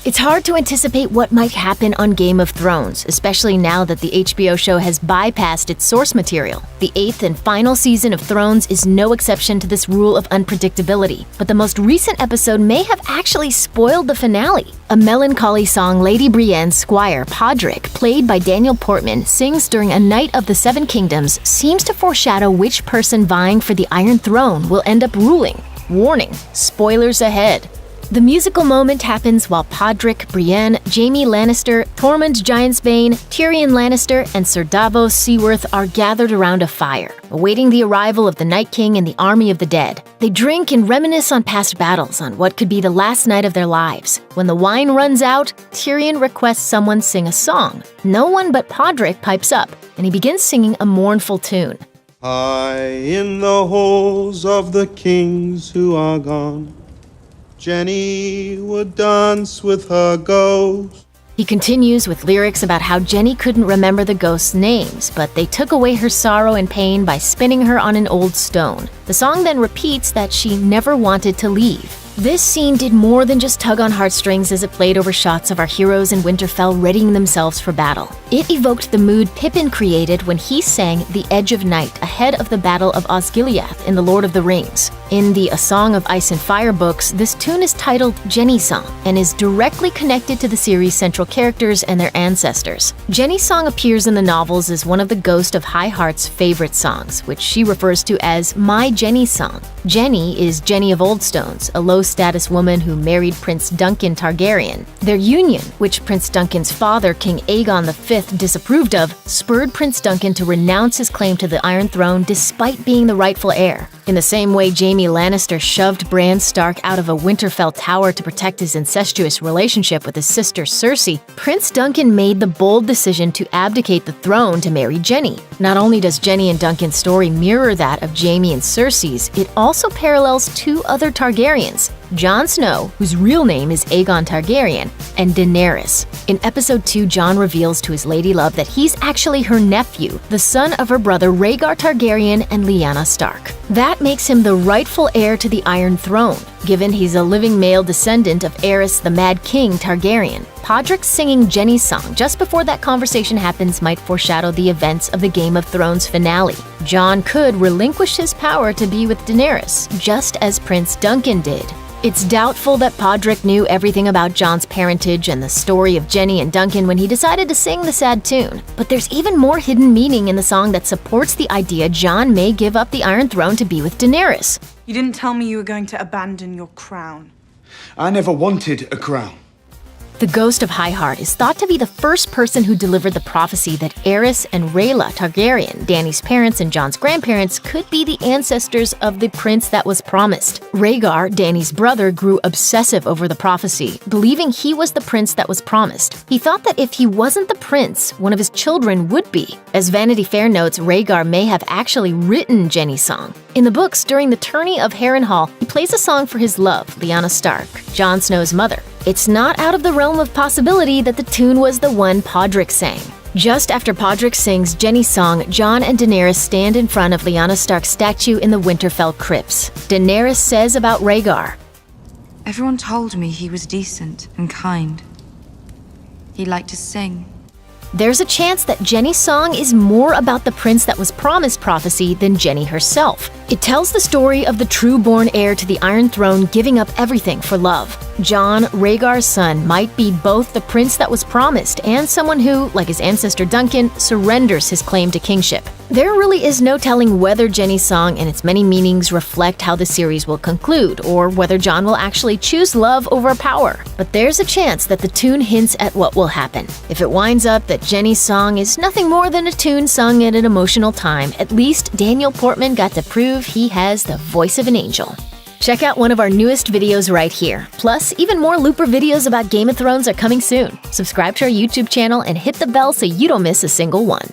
It's hard to anticipate what might happen on Game of Thrones, especially now that the HBO show has bypassed its source material. The 8th and final season of Thrones is no exception to this rule of unpredictability, but the most recent episode may have actually spoiled the finale. A melancholy song Lady Brienne's squire, Podrick, played by Daniel Portman, sings during a night of the Seven Kingdoms, seems to foreshadow which person vying for the Iron Throne will end up ruling. Warning, spoilers ahead. The musical moment happens while Podrick, Brienne, Jaime Lannister, Tormund Giantsbane, Tyrion Lannister, and Sir Davos Seaworth are gathered around a fire, awaiting the arrival of the Night King and the army of the dead. They drink and reminisce on past battles on what could be the last night of their lives. When the wine runs out, Tyrion requests someone sing a song. No one but Podrick pipes up, and he begins singing a mournful tune. High in the halls of the kings who are gone, Jenny would dance with her ghost. He continues with lyrics about how Jenny couldn't remember the ghosts' names, but they took away her sorrow and pain by spinning her on an old stone. The song then repeats that she never wanted to leave. This scene did more than just tug on heartstrings as it played over shots of our heroes in Winterfell readying themselves for battle. It evoked the mood Pippin created when he sang The Edge of Night ahead of the Battle of Osgiliath in The Lord of the Rings. In the A Song of Ice and Fire books, this tune is titled Jenny's Song and is directly connected to the series' central characters and their ancestors. Jenny's Song appears in the novels as one of the Ghost of High Heart's favorite songs, which she refers to as My Jenny's Song. Jenny is Jenny of Oldstones, a low-status woman who married Prince Duncan Targaryen. Their union, which Prince Duncan's father, King Aegon V, disapproved of, spurred Prince Duncan to renounce his claim to the Iron Throne despite being the rightful heir. In the same way Jaime Lannister shoved Bran Stark out of a Winterfell tower to protect his incestuous relationship with his sister Cersei, Prince Duncan made the bold decision to abdicate the throne to marry Jenny. Not only does Jenny and Duncan's story mirror that of Jaime and Cersei's, it also parallels two other Targaryens, Jon Snow, whose real name is Aegon Targaryen, and Daenerys. In Episode 2, Jon reveals to his ladylove that he's actually her nephew, the son of her brother Rhaegar Targaryen and Lyanna Stark. That makes him the rightful heir to the Iron Throne, given he's a living male descendant of Aerys the Mad King Targaryen. Podrick singing Jenny's Song just before that conversation happens might foreshadow the events of the Game of Thrones finale. Jon could relinquish his power to be with Daenerys, just as Prince Duncan did. It's doubtful that Podrick knew everything about Jon's parentage and the story of Jenny and Duncan when he decided to sing the sad tune. But there's even more hidden meaning in the song that supports the idea Jon may give up the Iron Throne to be with Daenerys. You didn't tell me you were going to abandon your crown. I never wanted a crown. The Ghost of Highheart is thought to be the first person who delivered the prophecy that Aerys and Rhaella Targaryen, Dany's parents and Jon's grandparents, could be the ancestors of the prince that was promised. Rhaegar, Dany's brother, grew obsessive over the prophecy, believing he was the prince that was promised. He thought that if he wasn't the prince, one of his children would be. As Vanity Fair notes, Rhaegar may have actually written Jenny's Song. In the books, during the tourney of Harrenhal, he plays a song for his love, Lyanna Stark, Jon Snow's mother. It's not out of the realm of possibility that the tune was the one Podrick sang. Just after Podrick sings Jenny's Song, Jon and Daenerys stand in front of Lyanna Stark's statue in the Winterfell crypts. Daenerys says about Rhaegar, "Everyone told me he was decent and kind. He liked to sing." There's a chance that Jenny's Song is more about the prince that was promised prophecy than Jenny herself. It tells the story of the true-born heir to the Iron Throne giving up everything for love. Jon, Rhaegar's son, might be both the prince that was promised and someone who, like his ancestor Duncan, surrenders his claim to kingship. There really is no telling whether Jenny's Song and its many meanings reflect how the series will conclude, or whether Jon will actually choose love over power. But there's a chance that the tune hints at what will happen. If it winds up that Jenny's Song is nothing more than a tune sung at an emotional time, at least Daniel Portman got to prove he has the voice of an angel. Check out one of our newest videos right here. Plus, even more Looper videos about Game of Thrones are coming soon. Subscribe to our YouTube channel and hit the bell so you don't miss a single one.